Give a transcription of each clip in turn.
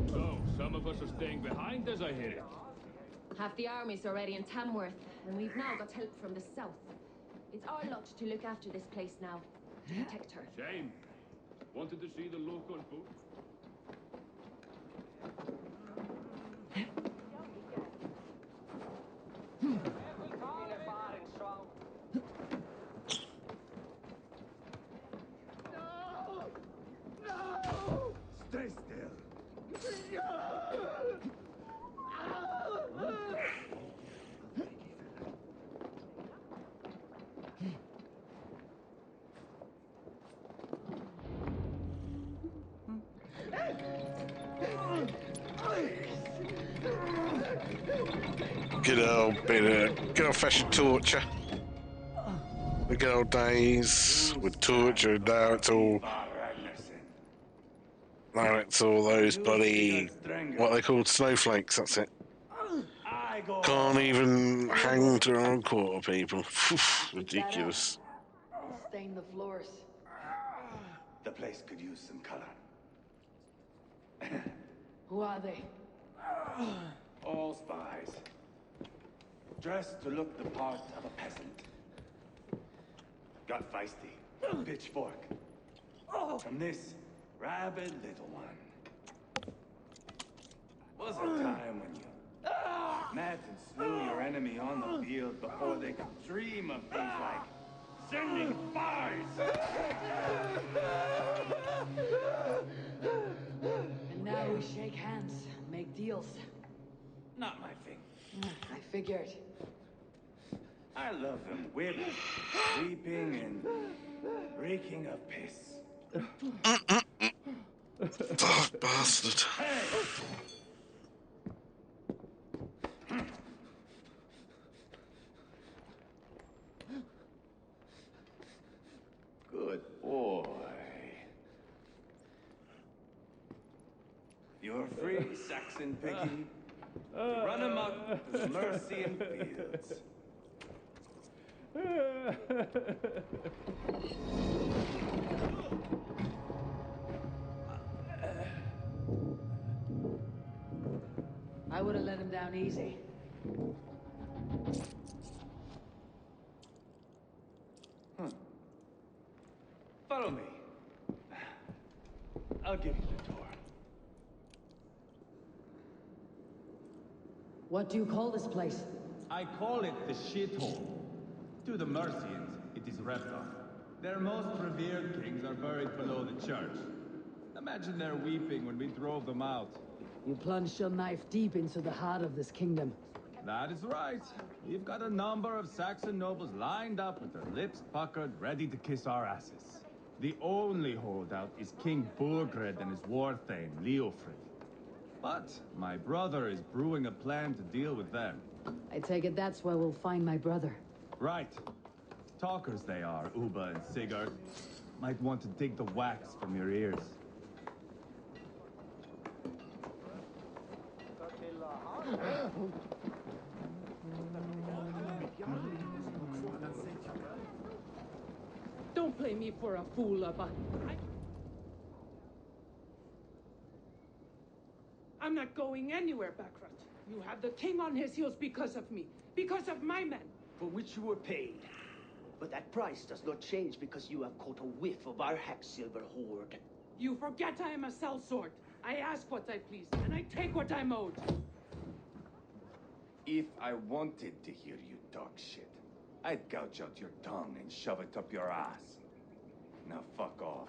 So, some of us are staying behind as I hear it. Half the army's already in Tamworth, and we've now got help from the south. It's our lot to look after this place now, to protect her. Shame. Wanted to see the local book. Stay still. Good old fashioned torture. The good old days with torture. Now it's all those bloody what they called snowflakes. That's it. Can't even hang to their own quarter, people. Ridiculous. Stain the floors. The place could use some color. Who are they? All spies. Dressed to look the part of a peasant. Got feisty. Pitchfork. From this rabid little one. Was a time when you met and slew your enemy on the field before they could dream of things like sending spies. And now we shake hands, make deals. Not my thing. I figured. I love them whipping, weeping, and reeking of piss. Oh, bastard. Hey! Good boy. You're free, Saxon piggy, to run amok through the Mercian fields. I would have let him down easy. Follow me. I'll give you the tour. What do you call this place? I call it the shithole. To the Mercians, it is Ragnar. Their most revered kings are buried below the church. Imagine their weeping when we drove them out. You plunged your knife deep into the heart of this kingdom. That is right. We've got a number of Saxon nobles lined up with their lips puckered, ready to kiss our asses. The only holdout is King Burgrad and his war thane, Leofrid. But my brother is brewing a plan to deal with them. I take it that's where we'll find my brother. Right. Talkers they are, Uba and Sigurd. Might want to dig the wax from your ears. Don't play me for a fool, Abba. I'm not going anywhere, Backrot. You have the king on his heels because of me. Because of my men. For which you were paid. But that price does not change because you have caught a whiff of our Hacksilver hoard. You forget I am a sellsword. I ask what I please, and I take what I'm owed. If I wanted to hear you talk shit, I'd gouge out your tongue and shove it up your ass. Now fuck off.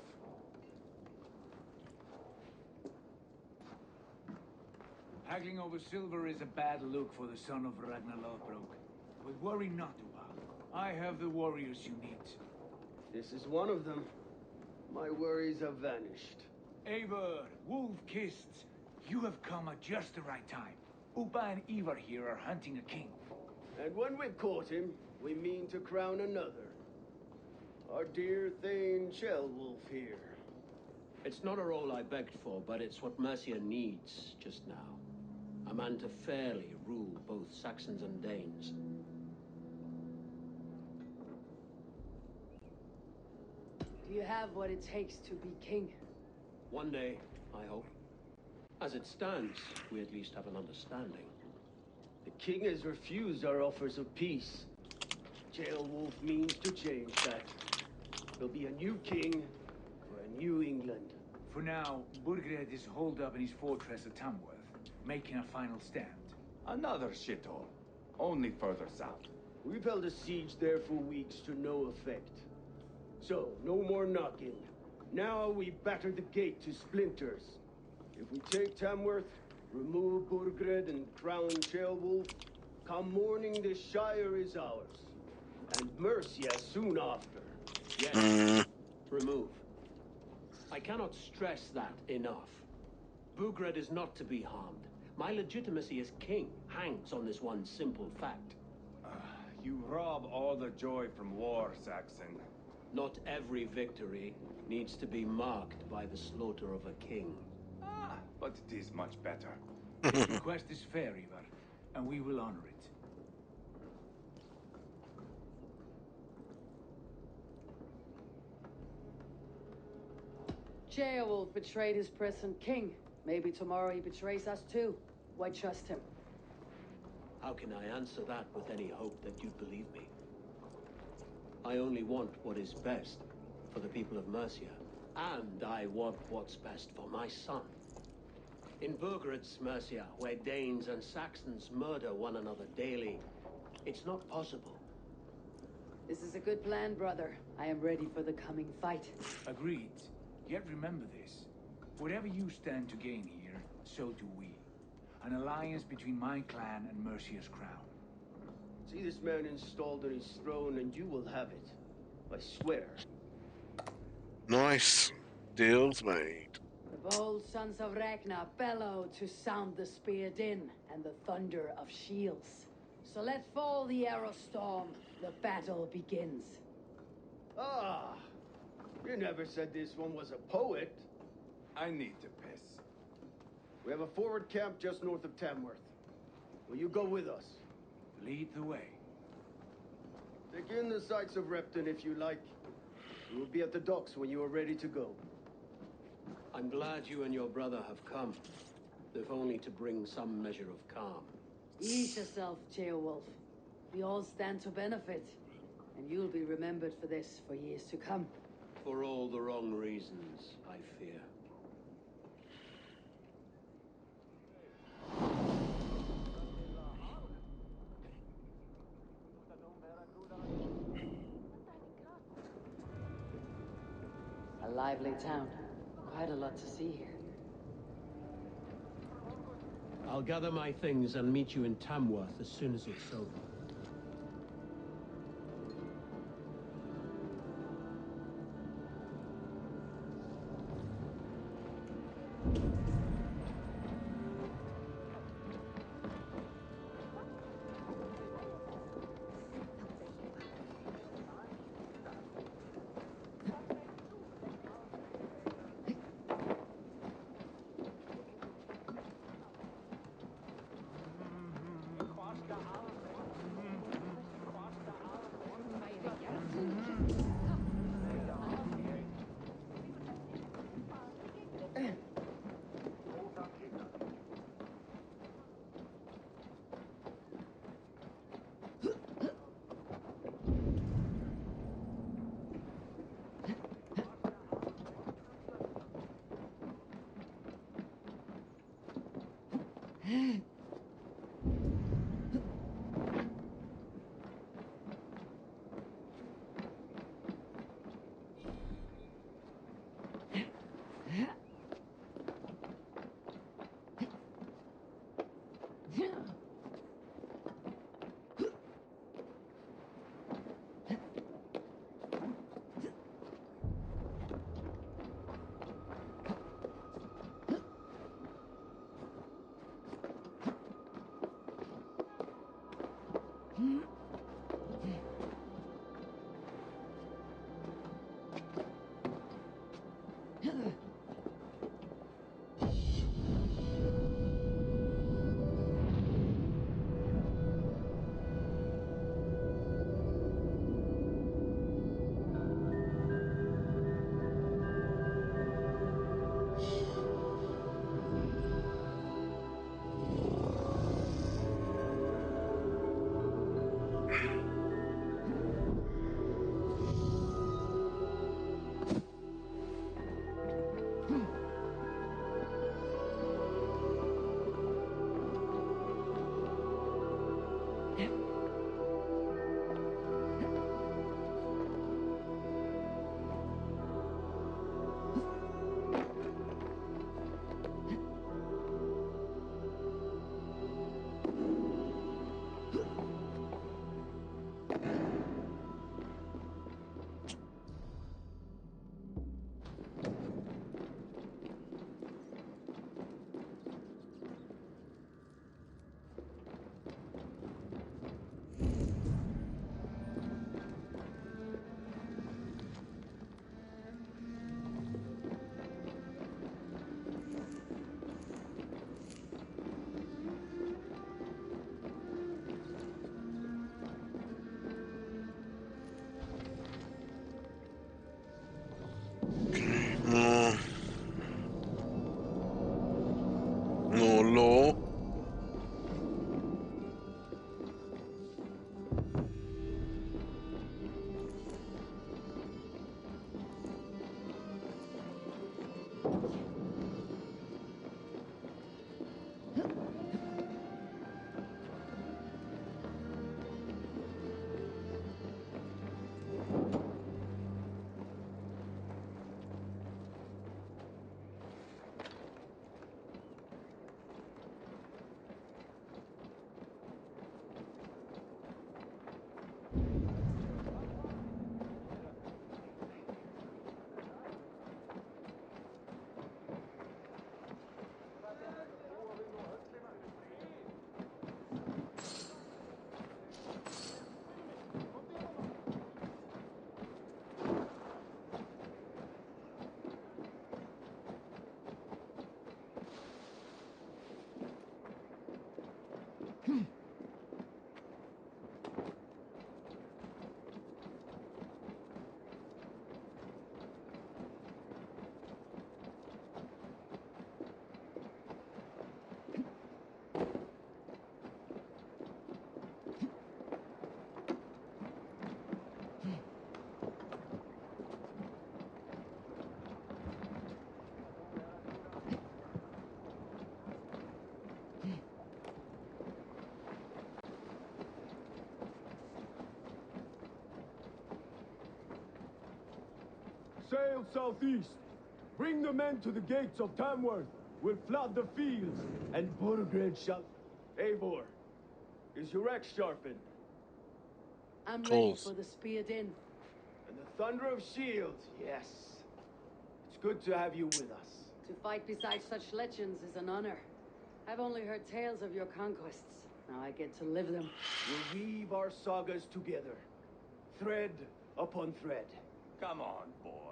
Haggling over silver is a bad look for the son of Ragnar Lothbrok. But worry not, Uba. I have the warriors you need. This is one of them. My worries have vanished. Eivor, Wolf-Kissed, you have come at just the right time. Uba and Ivar here are hunting a king. And when we've caught him, we mean to crown another. Our dear Thane Shellwolf here. It's not a role I begged for, but it's what Mercia needs just now. A man to fairly rule both Saxons and Danes. Do you have what it takes to be king? One day, I hope. As it stands, we at least have an understanding. The king has refused our offers of peace. Jailwolf means to change that. There'll be a new king for a new England. For now, Burgrad is holed up in his fortress at Tamworth, making a final stand. Another shithole. Only further south. We've held a siege there for weeks to no effect. So, no more knocking. Now we batter the gate to splinters. If we take Tamworth, remove Burgrad and crown Ceolwulf, come morning the Shire is ours. And Mercia soon after. Yes, remove. I cannot stress that enough. Burgrad is not to be harmed. My legitimacy as king hangs on this one simple fact. You rob all the joy from war, Saxon. Not every victory needs to be marked by the slaughter of a king. But it is much better. This request is fair, Ivar, and we will honor it. Ceolwulf betrayed his present king. Maybe tomorrow he betrays us too. Why trust him? How can I answer that with any hope that you'd believe me? I only want what is best for the people of Mercia. And I want what's best for my son. In Burgrad's Mercia, where Danes and Saxons murder one another daily, it's not possible. This is a good plan, brother. I am ready for the coming fight. Agreed. Yet remember this. Whatever you stand to gain here, so do we. An alliance between my clan and Mercia's crown. See this man installed on his throne and you will have it. I swear. Nice. Deals made. The bold sons of Ragnar bellow to sound the spear din and the thunder of shields. So let fall the arrow storm. The battle begins. Ah! You never said this one was a poet. I need to piss. We have a forward camp just north of Tamworth. Will you go with us? Lead the way. Take in the sights of Repton if you like. We will be at the docks when you are ready to go. I'm glad you and your brother have come, if only to bring some measure of calm. Ease yourself, Ceolwulf. We all stand to benefit. And you'll be remembered for this for years to come. For all the wrong reasons, I fear. A lively town. Quite a lot to see here. I'll gather my things and meet you in Tamworth as soon as it's over. More, more law. Sail southeast. Bring the men to the gates of Tamworth. We'll flood the fields, and Burgrad shall... Eivor, is your axe sharpened? I'm ready Calls. for the spear din. And the thunder of shields, yes. It's good to have you with us. To fight beside such legends is an honor. I've only heard tales of your conquests. Now I get to live them. We'll weave our sagas together. Thread upon thread. Come on, boy.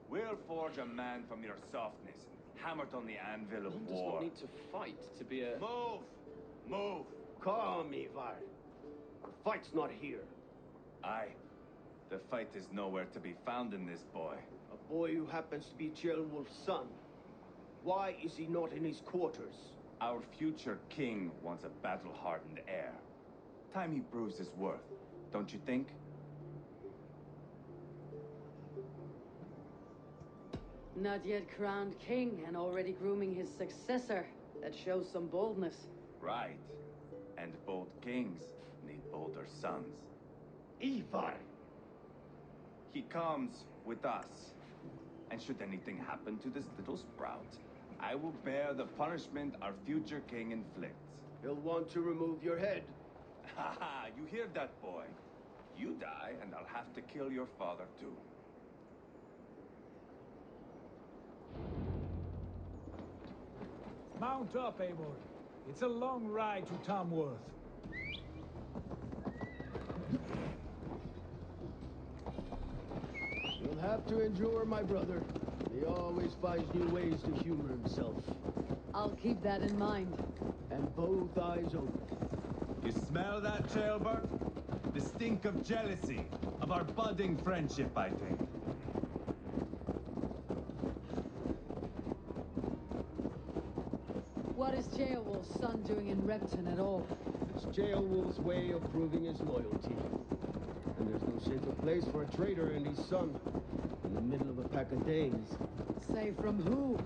We'll forge a man from your softness, hammered on the anvil of One does war. not need to fight to be a... Move! Move! Come, Ivar. The fight's not here. Aye. The fight is nowhere to be found in this boy. A boy who happens to be Gelwulf's son. Why is he not in his quarters? Our future king wants a battle-hardened heir. Time he proves his worth, don't you think? Not yet crowned king and already grooming his successor. That shows some boldness. Right. And bold kings need bolder sons. Ivar! He comes with us. And should anything happen to this little sprout, I will bear the punishment our future king inflicts. He'll want to remove your head. Ha ha, you hear that, boy? You die, and I'll have to kill your father, too. Mount up, Eivor. It's a long ride to Tamworth. You'll have to endure, my brother. He always finds new ways to humor himself. I'll keep that in mind. And both eyes open. You smell that, Jailbird? The stink of jealousy, of our budding friendship, I think. What is Ceolwulf's son doing in Repton at all? It's Ceolwulf's way of proving his loyalty. And there's no safer place for a traitor and his son. In the middle of a pack of Danes. Say from who?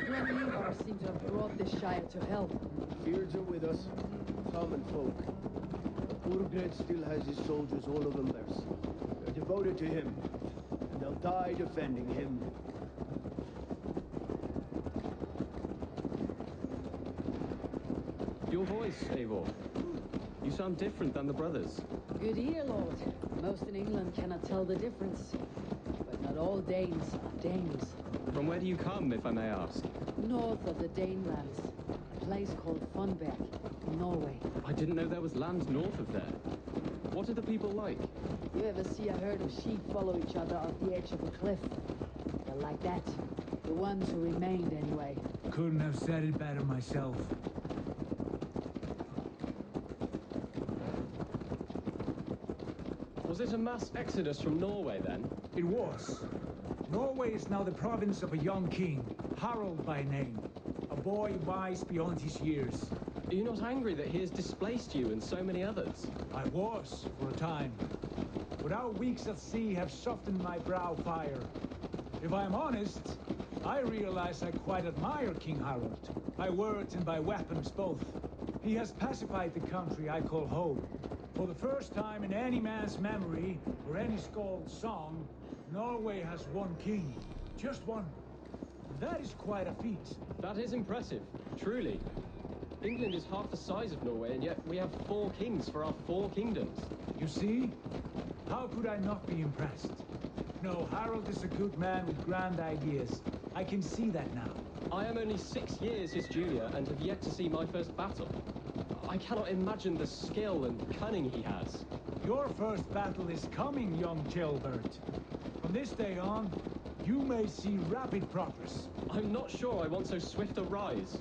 You and Ivar seem to have brought this Shire to hell. Beards are with us. Common folk. But Burgrad still has his soldiers all over Mercia. They're devoted to him. And they'll die defending him. Your voice, Eivor. You sound different than the brothers. Good ear, Lord. Most in England cannot tell the difference. But not all Danes are Danes. From where do you come, if I may ask? North of the Danelands. A place called Funberg, in Norway. I didn't know there was land north of there. What are the people like? You ever see a herd of sheep follow each other off the edge of a cliff? They're like that. The ones who remained, anyway. Couldn't have said it better myself. Was it a mass exodus from Norway, then? It was. Norway is now the province of a young king, Harald by name. A boy wise beyond his years. Are you not angry that he has displaced you and so many others? I was, for a time. But our weeks at sea have softened my brow fire. If I'm honest, I realize I quite admire King Harald. By words and by weapons both. He has pacified the country I call home. For the first time in any man's memory, or any skald's song, Norway has one king. Just one. That is quite a feat. That is impressive, truly. England is half the size of Norway, and yet we have 4 kings for our 4 kingdoms. You see? How could I not be impressed? No, Harald is a good man with grand ideas. I can see that now. I am only 6 years his junior and have yet to see my first battle. I cannot imagine the skill and cunning he has. Your first battle is coming, young Jailbird. From this day on, you may see rapid progress. I'm not sure I want so swift a rise.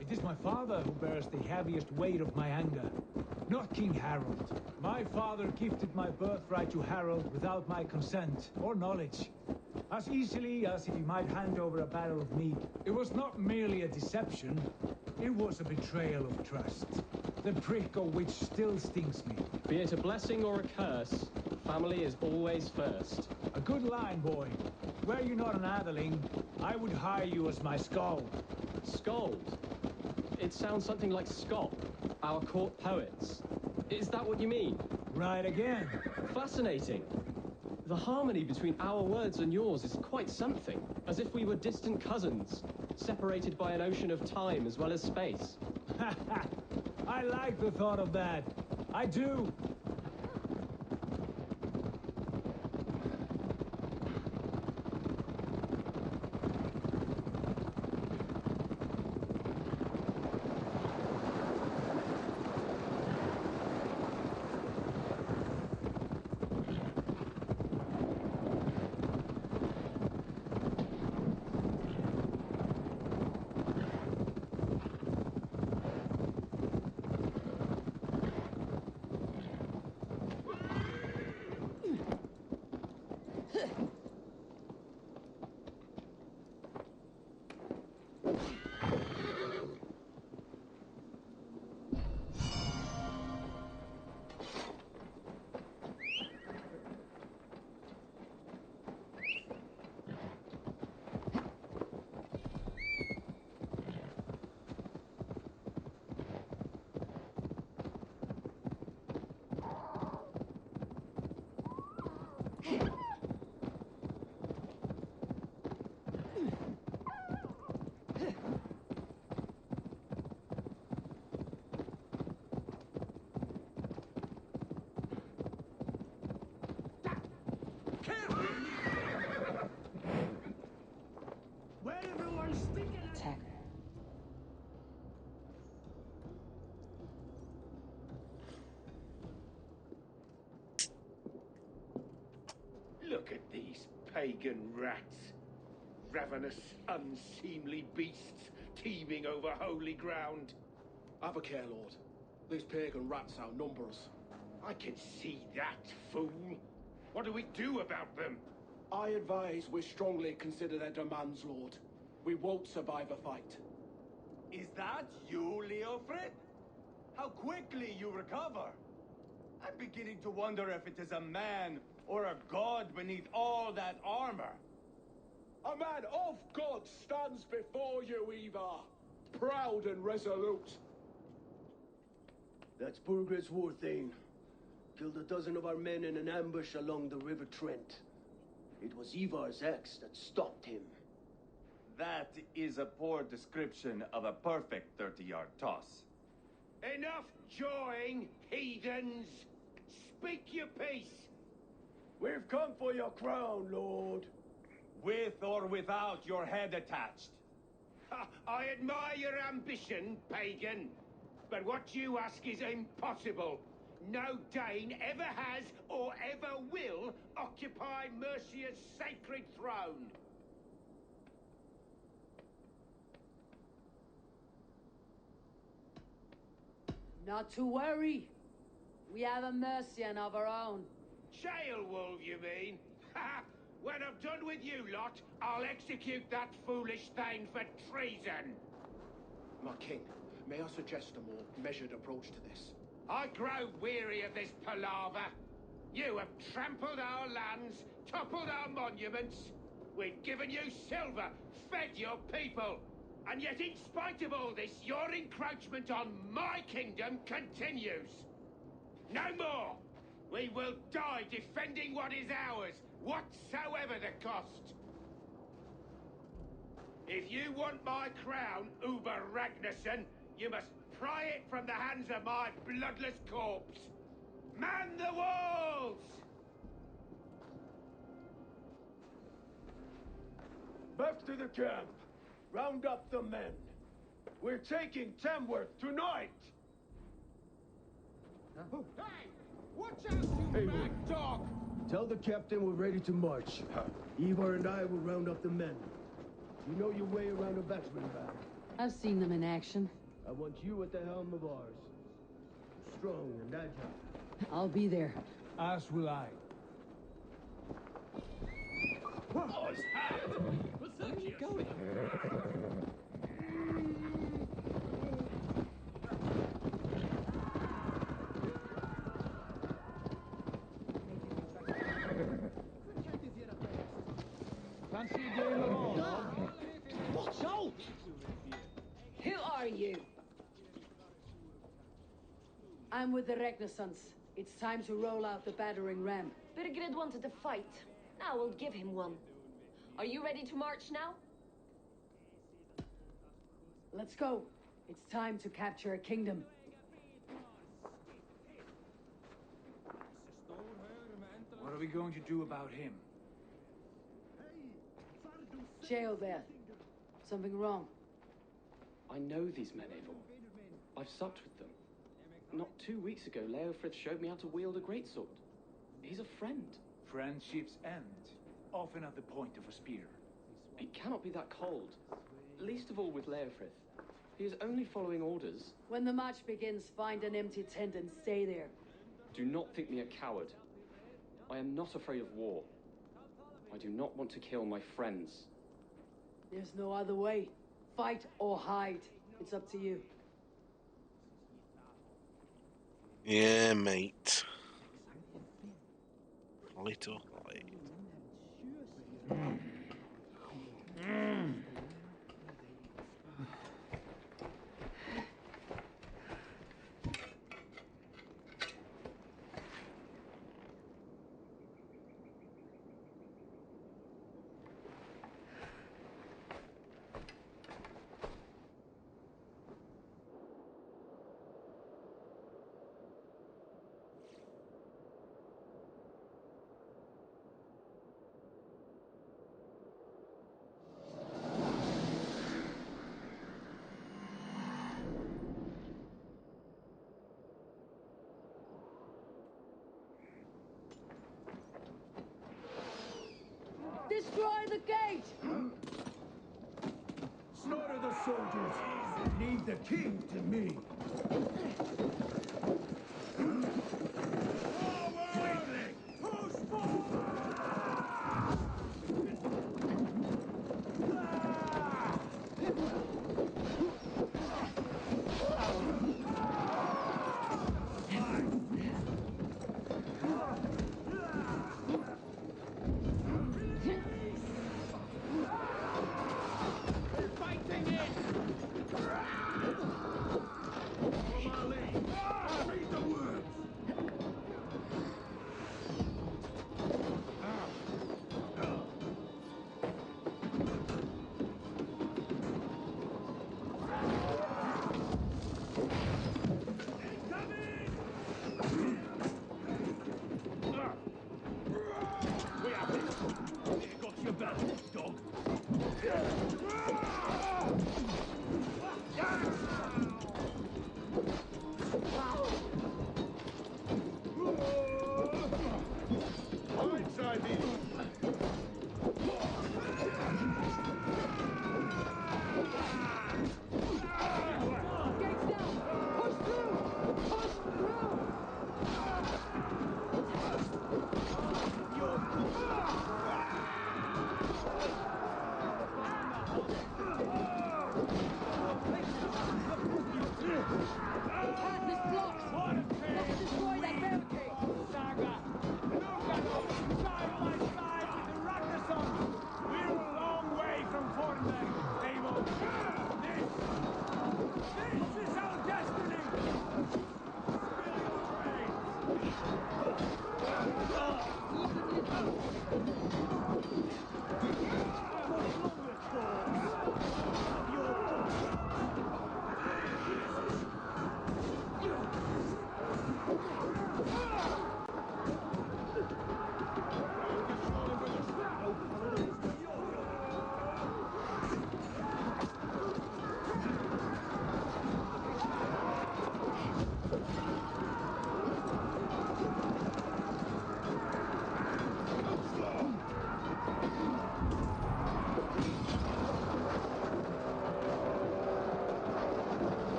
It is my father who bears the heaviest weight of my anger, not King Harald. My father gifted my birthright to Harald without my consent or knowledge. As easily as if he might hand over a barrel of mead. It was not merely a deception, it was a betrayal of trust. The prick of which still stings me. Be it a blessing or a curse, family is always first. A good line, boy. Were you not an atheling, I would hire you as my skald. Skald? It sounds something like Scott, our court poets. Is that what you mean? Right again. Fascinating. The harmony between our words and yours is quite something, as if we were distant cousins, separated by an ocean of time as well as space. I like the thought of that. I do. Attack. Look at these pagan rats. Ravenous, unseemly beasts teeming over holy ground. Have a care, Lord. These pagan rats outnumber us. I can see that, fool. What do we do about them? I advise we strongly consider their demands, Lord. We won't survive a fight. Is that you, Leofrid? How quickly you recover! I'm beginning to wonder if it is a man or a god beneath all that armor. A man of God stands before you, Eva. Proud and resolute. That's Burgrad's war thane. Killed a dozen of our men in an ambush along the River Trent. It was Ivar's axe that stopped him. That is a poor description of a perfect 30-yard toss. Enough jawing, heathens! Speak your piece! We've come for your crown, Lord. With or without your head attached. I admire your ambition, pagan. But what you ask is impossible. No Dane ever has or ever will occupy Mercia's sacred throne. Not to worry. We have a Mercian of our own. Jail wolf, you mean? Ha! When I'm done with you lot, I'll execute that foolish thing for treason. My king, may I suggest a more measured approach to this? I grow weary of this palaver. You have trampled our lands, toppled our monuments. We've given you silver, fed your people. And yet in spite of all this, your encroachment on my kingdom continues. No more! We will die defending what is ours, whatsoever the cost. If you want my crown, Uber Ragnarsson, you must pry it from the hands of my bloodless corpse. Man the walls! Back to the camp. Round up the men. We're taking Tamworth tonight! Hey! Watch out, you mad dog! Tell the captain we're ready to march. Ivar and I will round up the men. You know your way around a battering ram. I've seen them in action. I want you at the helm of ours. Strong and agile. I'll be there. As will I. Where are you going? Fancy a game of all? Watch out! Who are you? I'm with the Renaissance. It's time to roll out the battering ram. Burgrad wanted to fight. Now we'll give him one. Are you ready to march now? Let's go. It's time to capture a kingdom. What are we going to do about him? Jail there. Something wrong. I know these men, Eivor. I've supped with them. Not 2 weeks ago, Leofrith showed me how to wield a greatsword. He's a friend. Friendships end, often at the point of a spear. It cannot be that cold. Least of all with Leofrith. He is only following orders. When the march begins, find an empty tent and stay there. Do not think me a coward. I am not afraid of war. I do not want to kill my friends. There's no other way. Fight or hide. It's up to you. Yeah, mate. Fight or hide. Destroy the gate! Slaughter the soldiers. Leave the king to me. Forward! Push forward!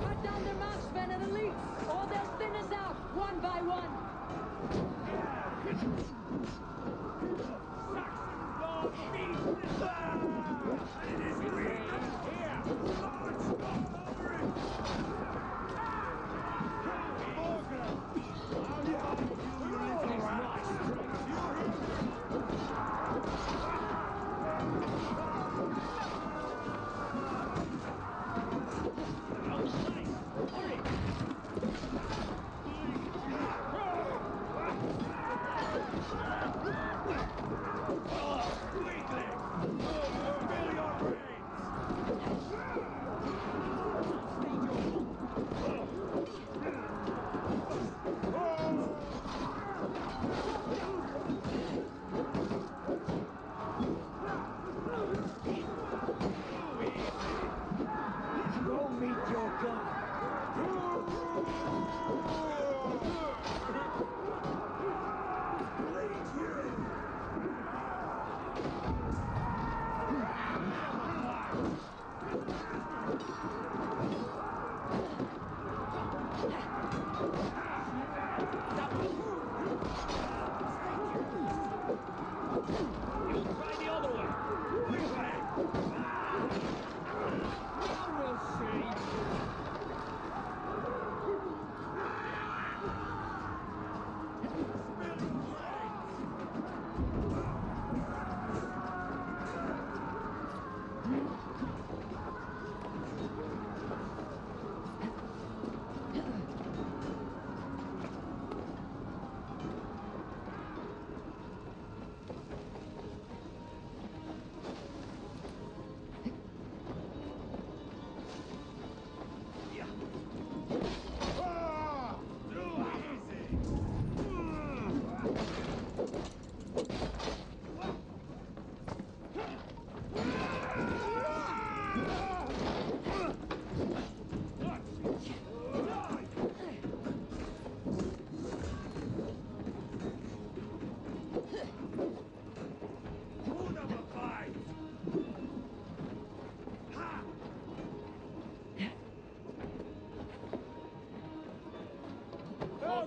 Cut down their marksmen and elites, or they'll thin us out one by one.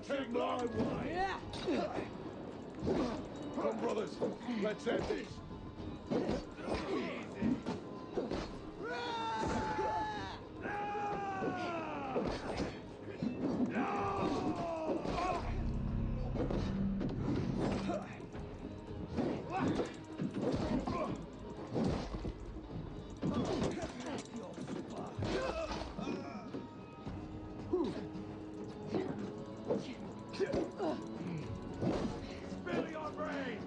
Take my way. Come, brothers. Let's end this. Spill your brains!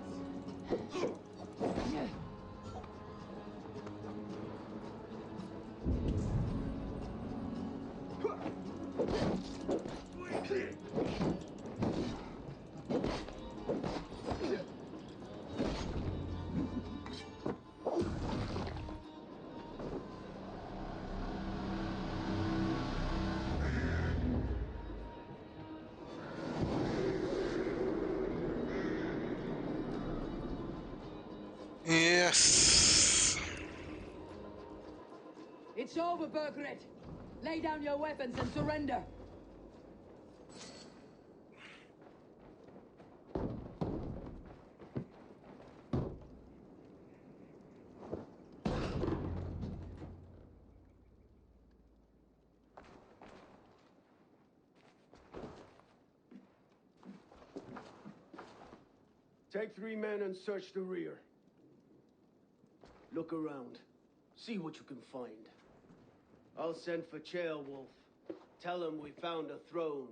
Yes. It's over, Burgrad. Lay down your weapons and surrender. Take 3 men and search the rear. Look around. See what you can find. I'll send for Chaelwolf. Tell him we found a throne.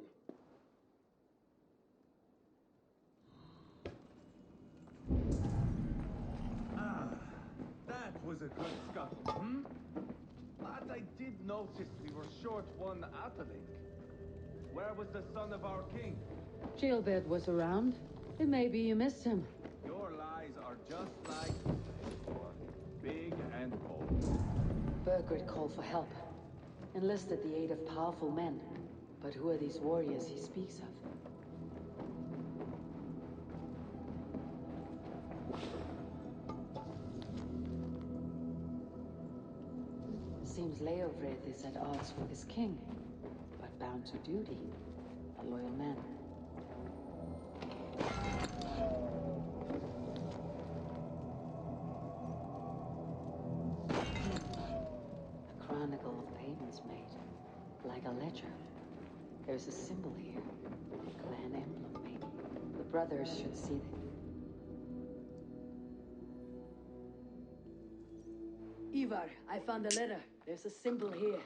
Scuttle, hmm? But I did notice we were short one atheling. Where was the son of our king? Gilbert was around. Maybe you missed him. Your lies are just like before. Big and bold. Burgrad called for help. Enlisted the aid of powerful men. But who are these warriors he speaks of? Seems Leofred is at odds with his king, but bound to duty. A loyal man. A chronicle of payments made, like a ledger. There's a symbol here. A clan emblem, maybe. The brothers should see it. Ivar, I found a letter. There's a symbol here.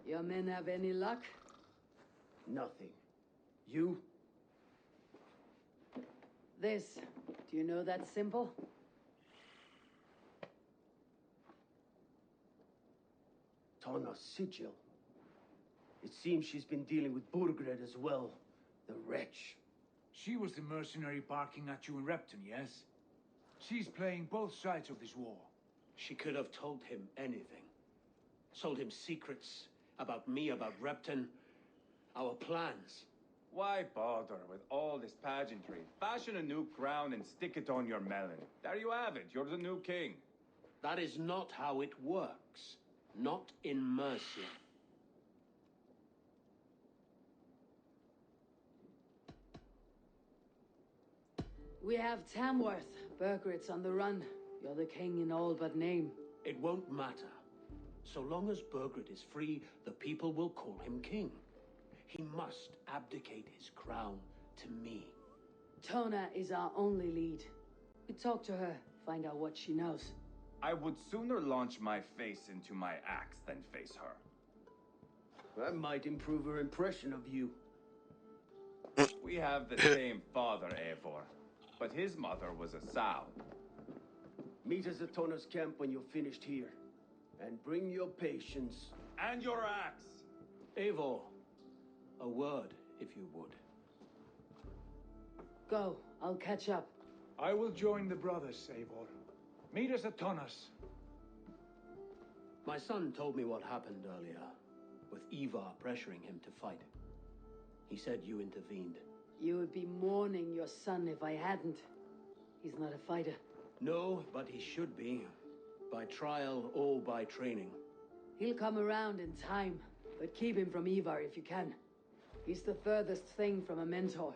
Your men have any luck? Nothing. You? This. Do you know that symbol? Tana's sigil. It seems she's been dealing with Burgrad as well. The wretch. She was the mercenary barking at you in Repton, yes? She's playing both sides of this war. She could have told him anything. Sold him secrets about me, about Repton, our plans. Why bother with all this pageantry? Fashion a new crown and stick it on your melon. There you have it. You're the new king. That is not how it works. Not in Mercia. We have Tamworth. Burgrad's on the run. You're the king in all but name. It won't matter. So long as Burgrad is free, the people will call him king. He must abdicate his crown to me. Tona is our only lead. We talk to her, find out what she knows. I would sooner launch my face into my axe than face her. That might improve her impression of you. We have the same father, Eivor. But his mother was a sow. Meet us at Tona's camp when you're finished here. And bring your patience. And your axe! Eivor, a word, if you would. Go, I'll catch up. I will join the brothers, Eivor. Meet us at Tonas. My son told me what happened earlier, with Ivar pressuring him to fight. He said you intervened. You would be mourning your son if I hadn't. He's not a fighter. No, but he should be. By trial or by training. He'll come around in time, but keep him from Ivar if you can. He's the furthest thing from a mentor.